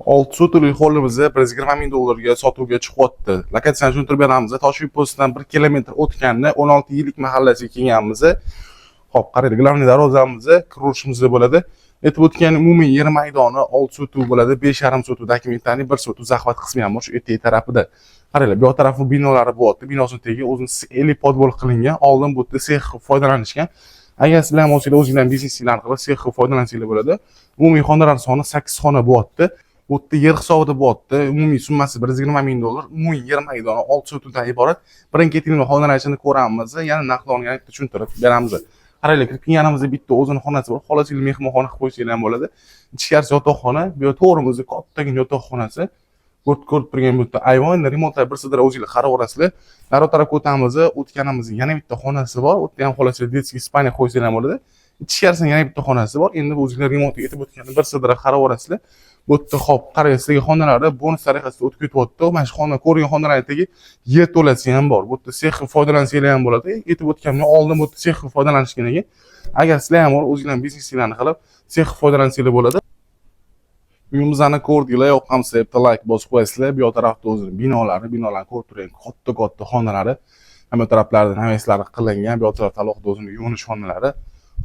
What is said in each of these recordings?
6 sotuli hovlimizni $120,000 sotuvga chiqyapti. Lokatsiyani tushuntirib beramiz. Toshkent postdan 1 kilometr o'tganni 16 yillik mahallasiga kelganmiz. Xo'p, qarang, glavniy darvozamizni kirishimizda bo'ladi. Aytib o'tgan umumiy yer maydoni 6 sotuv bo'ladi. 5,5 sotuv dokumentlarning 1 sotuv zaxvat qismi ham bor shu etagi tarafida. Qaranglar, bu yoq tarafning binolari bo'lyapti. Binosini tagiga o'zini 50 podvol qilingan. Oldin bu yerda sex foydalanishgan. Agar sizlar ham o'zingizlar o'zingizlar biznesinglarni qilib sex foydalansanglar bo'ladi. Umumiy xonalar soni 8 xona bo'lyapti. Bu yerda yer hisobida bo'lyapti. Umumiy summasi $120,000. Umumiy yer maydoni 6 sotuvdan iborat. Birin-ketin xonalar ichini ko'ramiz, yana narxlarni yana tushuntirib beramiz. Qaranglar, kirib kelganimizda bitta o'zining xonasi bor. Xolasinglar mehmonxona qilib qo'ysanglar ham bo'ladi. Ichkarisi yotoqxona, bu yoq to'g'rimizda kattagina yotoqxonasi. Ko'rib turgan bu yerda ayvon, remontlar birsidira o'zingizlar qarab olasizlar. Nari tarafga o'tamiz, o'tganimizda yana bitta xonasi bor. U yerda ham xolasinglar detskiy spalniya qo'ysanglar ham bo'ladi. Ichkarisida yana bitta xonasi bor. Endi o'zingizlar remontga yetib o'tganda birsidira qarab olasizlar. Bu yerda xo'p, qarang, sizga xonalari bonus tariqasida o'tib ketyapti. Mana shu xona ko'rgan xonalardagi yer to'lasi ham bor. Bu yerda sex foydalansanglar ham bo'ladi. Yetib o'tgandan oldin bu yerda sex foydalanishgan ekan. Agar sizlar ham o'zingizlarning biznesinglarni qilib sex foydalansanglar bo'ladi. Uyimizni ko'rdinglar, yoqqansa bitta like bosib qo'yasizlar. Bu yoq tarafda o'zining binolarni ko'rib turgan katta xonalari, hamma taraflardan naveslar qilingan. Bu yoq tarafda alohida o'zining yuvinish xonalari.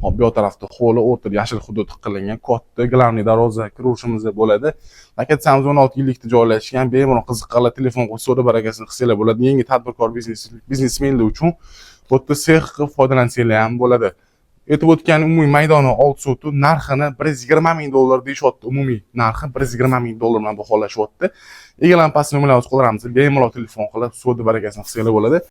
Hop, bu yoq tarafda hovli, o'rtada yashil hudud qilingan katta glavniy darvoza kirishimizda bo'ladi. Lokatsiyamiz 16 yillikda joylashgan. Bemalol qiziqqanlar telefon qo'yib savdo barakasini qilsanglar bo'ladi. Yangi tadbirkor biznesmenlar uchun bu yerda sex qilib foydalansanglar ham bo'ladi. Aytib o'tgan umumiy maydoni 6 sotuv, narxini $120,000 deyishyapti. Umumiy narxi $120,000 bilan baholashyapti. Egalarning pastki nomerlarini qoldiramiz. Bemalol telefon qilib savdo barakasini qilsanglar bo'ladi.